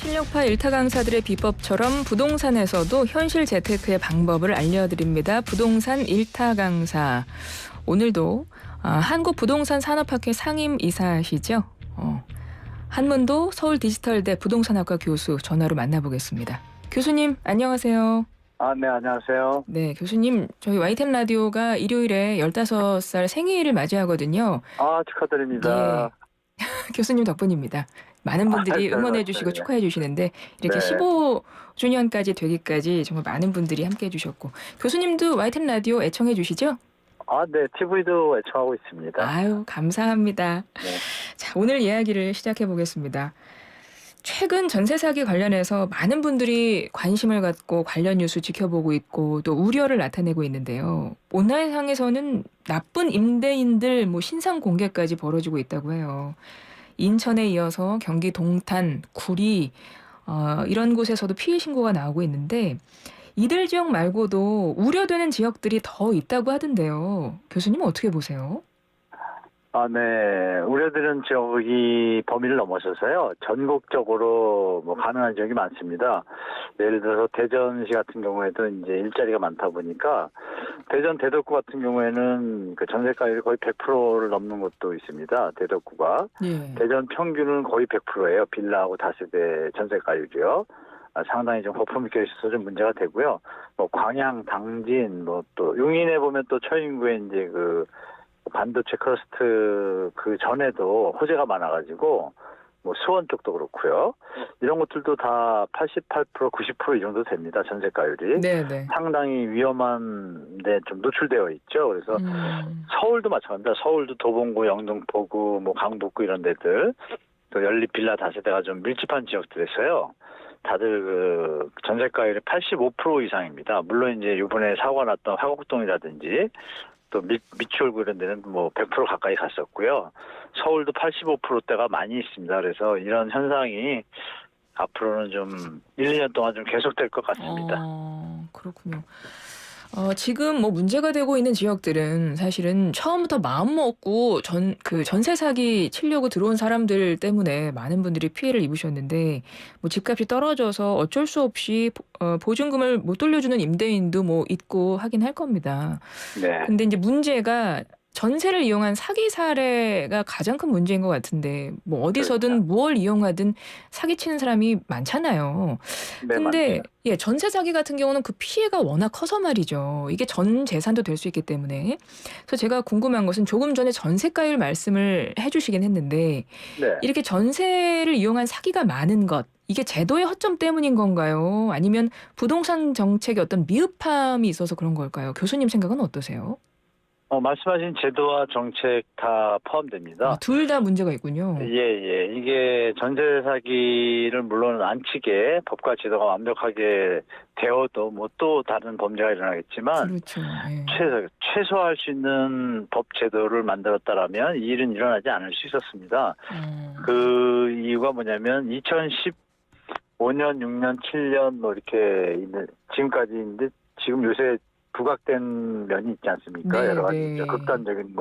실력파 일타 강사들의 비법처럼 부동산에서도 현실 재테크의 방법을 알려드립니다. 부동산 일타 강사. 오늘도 한국부동산산업학회 상임이사시죠. 한문도 서울디지털대 부동산학과 교수 전화로 만나보겠습니다. 교수님 안녕하세요. 네, 안녕하세요. 네, 교수님 저희 YTN 라디오가 일요일에 15살 생일을 맞이하거든요. 축하드립니다. 예. 교수님 덕분입니다. 많은 분들이 응원해 주시고 네. 축하해 주시는데 이렇게 네. 15주년까지 되기까지 정말 많은 분들이 함께 해 주셨고 교수님도 YTN 라디오 애청해 주시죠? 네, TV도 애청하고 있습니다. 아유, 감사합니다. 네. 자, 오늘 이야기를 시작해 보겠습니다. 최근 전세 사기 관련해서 많은 분들이 관심을 갖고 관련 뉴스 지켜보고 있고 또 우려를 나타내고 있는데요. 온라인상에서는 나쁜 임대인들 신상 공개까지 벌어지고 있다고 해요. 인천에 이어서 경기 동탄, 구리 이런 곳에서도 피해 신고가 나오고 있는데 이들 지역 말고도 우려되는 지역들이 더 있다고 하던데요. 교수님은 어떻게 보세요? 네. 우려되는 지역이 범위를 넘어서서요. 전국적으로 가능한 지역이 많습니다. 예를 들어서 대전시 같은 경우에도 이제 일자리가 많다 보니까 대전 대덕구 같은 경우에는 그 전세가율이 거의 100%를 넘는 곳도 있습니다. 대덕구가. 예. 대전 평균은 거의 100%예요. 빌라하고 다세대 전세가율이요. 상당히 좀 거품이 껴있어서 좀 문제가 되고요. 광양, 당진, 또 용인에 보면 또 처인구에 이제 그 반도체 클러스터 그 전에도 호재가 많아가지고 수원 쪽도 그렇고요. 이런 것들도 다 88%, 90% 이 정도 됩니다. 전세가율이. 네네. 상당히 위험한 데 좀 노출되어 있죠. 그래서 서울도 마찬가지입니다. 서울도 도봉구, 영등포구, 강북구 이런 데들 또 연립 빌라 다세대가 좀 밀집한 지역들에서요. 다들 그 전세가율이 85% 이상입니다. 물론 이제 이번에 사고가 났던 화곡동이라든지 또 미추홀구 이런 데는 100% 가까이 갔었고요. 서울도 85%대가 많이 있습니다. 그래서 이런 현상이 앞으로는 좀 1, 2년 동안 좀 계속될 것 같습니다. 그렇군요. 지금 문제가 되고 있는 지역들은 사실은 처음부터 마음 먹고 전세 사기 치려고 들어온 사람들 때문에 많은 분들이 피해를 입으셨는데 집값이 떨어져서 어쩔 수 없이 보증금을 못 돌려주는 임대인도 있고 하긴 할 겁니다. 네. 근데 이제 문제가 전세를 이용한 사기 사례가 가장 큰 문제인 것 같은데 어디서든 그렇죠. 무엇을 이용하든 사기치는 사람이 많잖아요. 네, 근데 맞습니다. 전세 사기 같은 경우는 그 피해가 워낙 커서 말이죠. 이게 전 재산도 될 수 있기 때문에. 그래서 제가 궁금한 것은 조금 전에 전세가율 말씀을 해주시긴 했는데 네. 이렇게 전세를 이용한 사기가 많은 것 이게 제도의 허점 때문인 건가요? 아니면 부동산 정책의 어떤 미흡함이 있어서 그런 걸까요? 교수님 생각은 어떠세요? 말씀하신 제도와 정책 다 포함됩니다. 둘 다 문제가 있군요. 예. 이게 전세 사기를 물론 안 치게 법과 제도가 완벽하게 되어도 또 다른 범죄가 일어나겠지만 그렇죠. 예. 최소화할 수 있는 법 제도를 만들었다라면 이 일은 일어나지 않을 수 있었습니다. 그 이유가 뭐냐면 2015년, 6년, 7년 이렇게 있는 지금까지인데 지금 요새 부각된 면이 있지 않습니까? 네, 여러 가지 네. 극단적인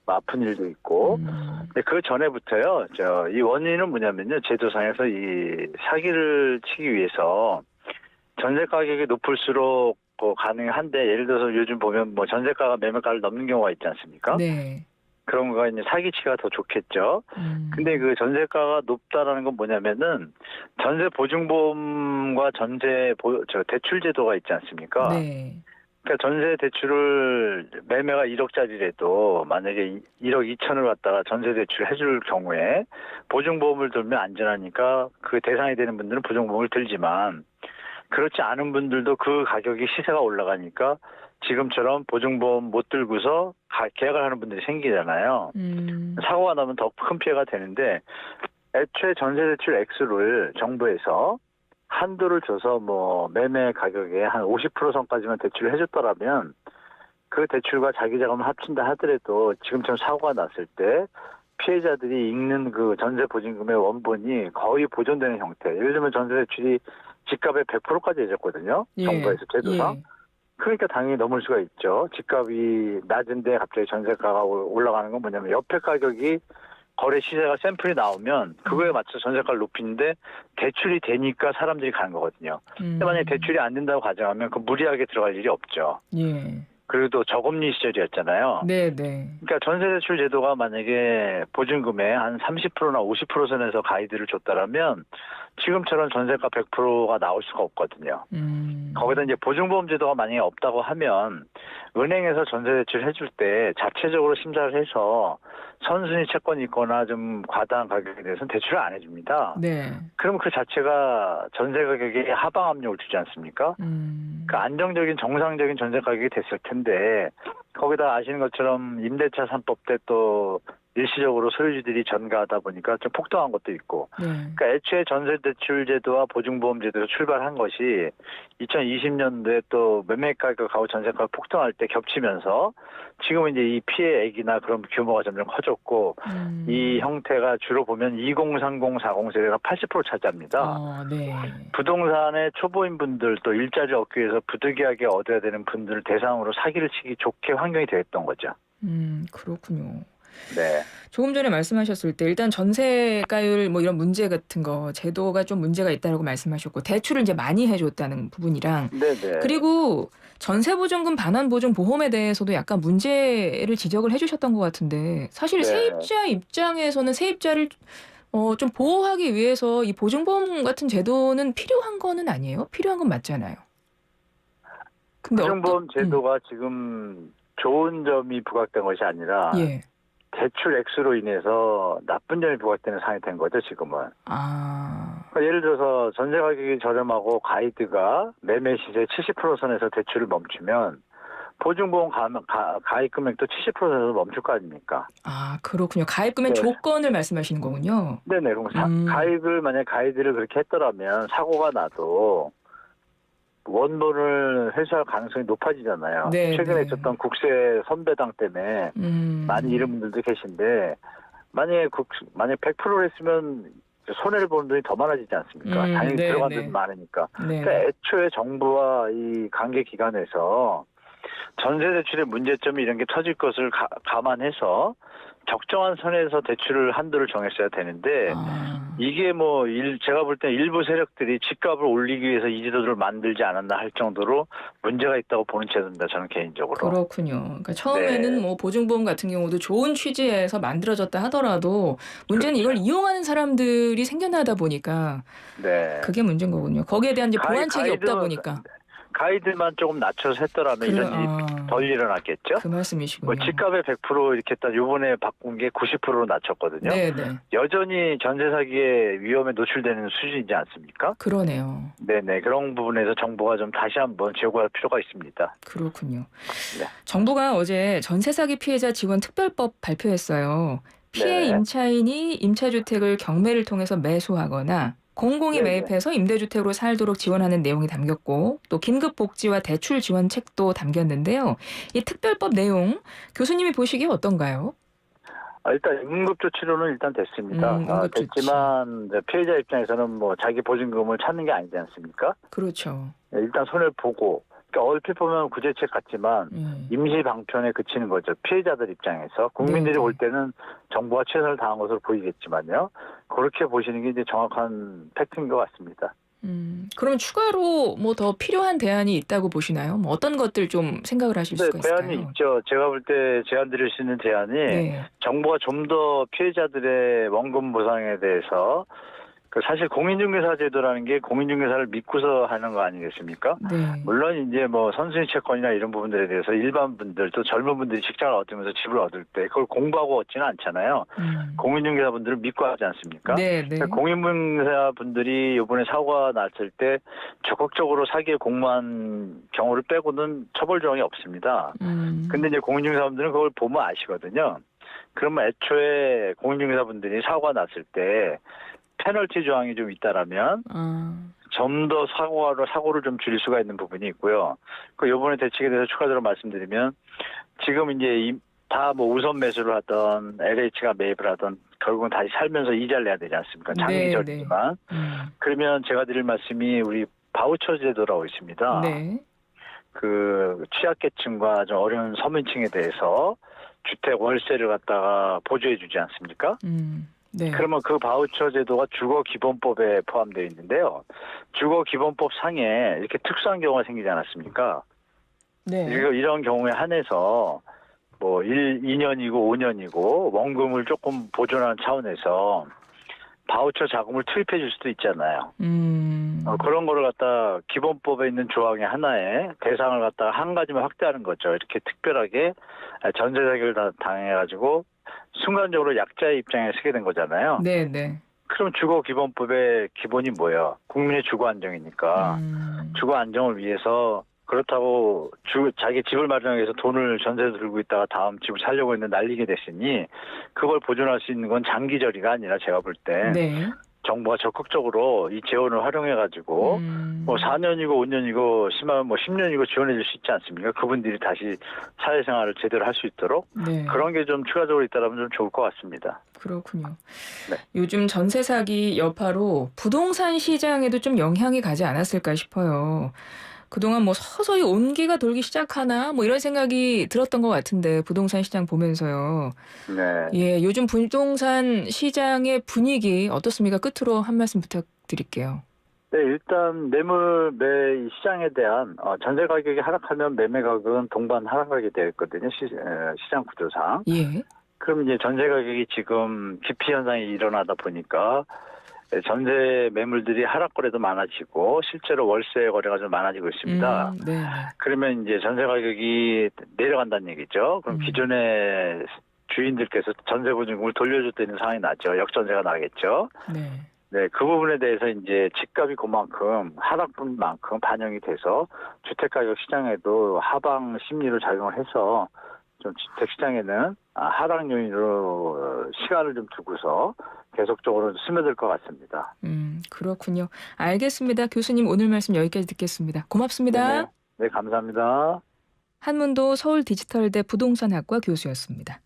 아픈 일도 있고. 근데 그 전에부터요. 이 원인은 뭐냐면요. 제도상에서 이 사기를 치기 위해서 전세 가격이 높을수록 가능한데 예를 들어서 요즘 보면 전세가가 매매가를 넘는 경우가 있지 않습니까? 네. 그런 거가 이제 사기치가 더 좋겠죠. 근데 그 전세가가 높다라는 건 뭐냐면은 전세 보증보험과 대출 제도가 있지 않습니까? 네. 그러니까 전세 대출을 매매가 1억짜리라도 만약에 1억 2천을 갖다가 전세 대출을 해줄 경우에 보증보험을 들면 안전하니까 그 대상이 되는 분들은 보증보험을 들지만 그렇지 않은 분들도 그 가격이 시세가 올라가니까 지금처럼 보증보험 못 들고서 계약을 하는 분들이 생기잖아요. 사고가 나면 더 큰 피해가 되는데 애초에 전세 대출 액수를 정부에서 한도를 줘서 매매 가격의 한 50% 선까지만 대출을 해줬더라면 그 대출과 자기 자금을 합친다 하더라도 지금처럼 사고가 났을 때 피해자들이 읽는 그 전세 보증금의 원본이 거의 보존되는 형태. 예를 들면 전세 대출이 집값의 100%까지 해줬거든요. 예. 정부에서 제도상. 예. 그러니까 당연히 넘을 수가 있죠. 집값이 낮은데 갑자기 전세가가 올라가는 건 뭐냐면 옆에 가격이 거래 시세가 샘플이 나오면 그거에 맞춰 전세가를 높이는데 대출이 되니까 사람들이 가는 거거든요. 근데 만약에 대출이 안 된다고 가정하면 그 무리하게 들어갈 일이 없죠. 예. 그리고 또 저금리 시절이었잖아요. 네, 네. 그러니까 전세대출 제도가 만약에 보증금의 한 30%나 50% 선에서 가이드를 줬다라면 지금처럼 전세가 100%가 나올 수가 없거든요. 거기다 이제 보증보험 제도가 만약에 없다고 하면 은행에서 전세대출 해줄 때 자체적으로 심사를 해서 선순위 채권이 있거나 좀 과다한 가격에 대해서는 대출을 안 해줍니다. 네. 그럼 그 자체가 전세 가격에 하방 압력을 주지 않습니까? 그 안정적인 정상적인 전세 가격이 됐을 텐데 거기다 아시는 것처럼 임대차 3법 때 또 일시적으로 소유주들이 전가하다 보니까 좀 폭등한 것도 있고 네. 그러니까 애초에 전세대출 제도와 보증보험 제도에서 출발한 것이 2020년도에 또 매매가격하고 전세가가 폭등할 때 겹치면서 지금 이제 이 피해 액이나 그런 규모가 점점 커졌고 이 형태가 주로 보면 20, 30, 40 세대가 80% 차지합니다. 네. 부동산의 초보인 분들 또 일자리를 얻기 위해서 부득이하게 얻어야 되는 분들을 대상으로 사기를 치기 좋게 환경이 되었던 거죠. 그렇군요. 네. 조금 전에 말씀하셨을 때 일단 전세가율 뭐 이런 문제 같은 거 제도가 좀 문제가 있다라고 말씀하셨고 대출을 이제 많이 해줬다는 부분이랑 네네. 그리고 전세보증금 반환보증보험에 대해서도 약간 문제를 지적을 해주셨던 것 같은데 사실 네. 세입자 입장에서는 세입자를 좀 보호하기 위해서 이 보증보험 같은 제도는 필요한 거는 아니에요? 필요한 건 맞잖아요. 근데 보증보험 제도가 지금 좋은 점이 부각된 것이 아니라 예. 대출 액수로 인해서 나쁜 점이 부각되는 상황이 된 거죠, 지금은. 그러니까 예를 들어서 전세 가격이 저렴하고 가이드가 매매 시세 70% 선에서 대출을 멈추면 보증보험 가입 금액도 70% 선에서 멈출 거 아닙니까? 그렇군요. 가입 금액 네. 조건을 말씀하시는 거군요. 네네. 그럼 가입을 만약 가이드를 그렇게 했더라면 사고가 나도 원본을 회수할 가능성이 높아지잖아요. 네, 최근에 네. 있었던 국세 선배당 때문에 많이 잃은 분들도 계신데 만약에 100%를 했으면 손해를 보는 돈이 더 많아지지 않습니까? 당연히 네, 들어간 네. 돈이 많으니까. 네. 그러니까 애초에 정부와 이 관계기관에서 전세대출의 문제점이 이런 게 터질 것을 감안해서 적정한 선에서 대출을 한도를 정했어야 되는데 이게 뭐 제가 볼 때 일부 세력들이 집값을 올리기 위해서 이 제도를 만들지 않았나 할 정도로 문제가 있다고 보는 제도입니다. 저는 개인적으로. 그렇군요. 그러니까 처음에는 네. 뭐 보증보험 같은 경우도 좋은 취지에서 만들어졌다 하더라도 문제는 이걸 이용하는 사람들이 생겨나다 보니까 네. 그게 문제인 거군요. 거기에 대한 이제 보완책이 없다 보니까. 가이드만 조금 낮춰서 했더라면 이런 일이 덜 일어났겠죠? 그 말씀이시군요. 뭐 집값의 100% 이렇게 했다 요번에 바꾼 게 90%로 낮췄거든요. 네네. 여전히 전세 사기의 위험에 노출되는 수준이지 않습니까? 그러네요. 네네. 그런 부분에서 정부가 좀 다시 한번 제고할 필요가 있습니다. 그렇군요. 네. 정부가 어제 전세 사기 피해자 지원 특별법 발표했어요. 피해 네네. 임차인이 임차주택을 경매를 통해서 매수하거나 공공이 네네. 매입해서 임대주택으로 살도록 지원하는 내용이 담겼고 또 긴급복지와 대출 지원책도 담겼는데요. 이 특별법 내용 교수님이 보시기에 어떤가요? 일단 응급조치로는 일단 됐습니다. 응급조치. 됐지만 피해자 입장에서는 뭐 자기 보증금을 찾는 게 아니지 않습니까? 그렇죠. 일단 손해를 보고 그러니까 얼핏 보면 구제책 같지만 임시 방편에 그치는 거죠. 피해자들 입장에서 국민들이 네네. 올 때는 정부가 최선을 다한 것으로 보이겠지만요. 그렇게 보시는 게 이제 정확한 팩트인 것 같습니다. 그러면 추가로 뭐 더 필요한 대안이 있다고 보시나요? 뭐 어떤 것들 좀 생각을 하실 수가 있을까요? 대안이 있죠. 제가 볼 때 제안 드릴 수 있는 대안이 네. 정부가 좀 더 피해자들의 원금 보상에 대해서 사실 공인중개사 제도라는 게 공인중개사를 믿고서 하는 거 아니겠습니까? 네. 물론 이제 뭐 선순위 채권이나 이런 부분들에 대해서 일반 분들 또 젊은 분들이 직장을 얻으면서 집을 얻을 때 그걸 공부하고 얻지는 않잖아요. 공인중개사 분들을 믿고 하지 않습니까? 네, 네. 공인중개사 분들이 이번에 사고가 났을 때 적극적으로 사기에 공모한 경우를 빼고는 처벌 조항이 없습니다. 근데 이제 공인중개사 분들은 그걸 보면 아시거든요. 그러면 애초에 공인중개사 분들이 사고가 났을 때 페널티 조항이 좀 있다라면 좀 더 사고를 좀 줄일 수가 있는 부분이 있고요. 이번에 대책에 대해서 추가적으로 말씀드리면 지금 이제 다 뭐 우선 매수를 하던 LH가 매입을 하던 결국은 다시 살면서 이자를 내야 되지 않습니까? 장기적이지만. 그러면 제가 드릴 말씀이 우리 바우처 제도라고 있습니다. 네. 그 취약계층과 좀 어려운 서민층에 대해서 주택 월세를 갖다가 보조해 주지 않습니까? 네. 그러면 그 바우처 제도가 주거기본법에 포함되어 있는데요. 주거기본법 상에 이렇게 특수한 경우가 생기지 않았습니까? 네. 이런 경우에 한해서 뭐 2년이고 5년이고 원금을 조금 보존하는 차원에서 바우처 자금을 투입해 줄 수도 있잖아요. 그런 거를 갖다 기본법에 있는 조항의 하나에 대상을 갖다가 한 가지만 확대하는 거죠. 이렇게 특별하게 전세 자격을 당해가지고 순간적으로 약자의 입장에 서게 된 거잖아요. 네, 네. 그럼 주거기본법의 기본이 뭐예요? 국민의 주거 안정이니까 주거 안정을 위해서 그렇다고 자기 집을 마련하기 위해서 돈을 전세 들고 있다가 다음 집을 살려고 했는데 날리게 됐으니 그걸 보존할 수 있는 건 장기저리가 아니라 제가 볼 때 네. 정부가 적극적으로 이 재원을 활용해가지고 뭐 4년이고 5년이고 심하면 뭐 10년이고 지원해 줄 수 있지 않습니까? 그분들이 다시 사회생활을 제대로 할 수 있도록 네. 그런 게 좀 추가적으로 있다면 좀 좋을 것 같습니다. 그렇군요. 네. 요즘 전세 사기 여파로 부동산 시장에도 좀 영향이 가지 않았을까 싶어요. 그동안 뭐 서서히 온기가 돌기 시작하나 뭐 이런 생각이 들었던 것 같은데 부동산 시장 보면서요. 네. 예, 요즘 부동산 시장의 분위기 어떻습니까? 끝으로 한 말씀 부탁드릴게요. 네, 일단 매물 시장에 대한 전세 가격이 하락하면 매매 가격은 동반 하락하게 되어 있거든요. 시장 구조상. 예. 그럼 이제 전세 가격이 지금 기피 현상이 일어나다 보니까 전세 매물들이 하락 거래도 많아지고 실제로 월세 거래가 좀 많아지고 있습니다. 네, 네. 그러면 이제 전세 가격이 내려간다는 얘기죠. 그럼 기존의 주인들께서 전세 보증금을 돌려줄 수 있는 상황이 나죠. 역전세가 나겠죠. 네. 네, 그 부분에 대해서 이제 집값이 그만큼 하락분만큼 반영이 돼서 주택가격 시장에도 하방 심리로 작용을 해서 좀 주택 시장에는 하락 요인으로 시간을 좀 두고서 계속적으로 스며들 것 같습니다. 그렇군요. 알겠습니다. 교수님 오늘 말씀 여기까지 듣겠습니다. 고맙습니다. 네, 감사합니다. 한문도 서울디지털대 부동산학과 교수였습니다.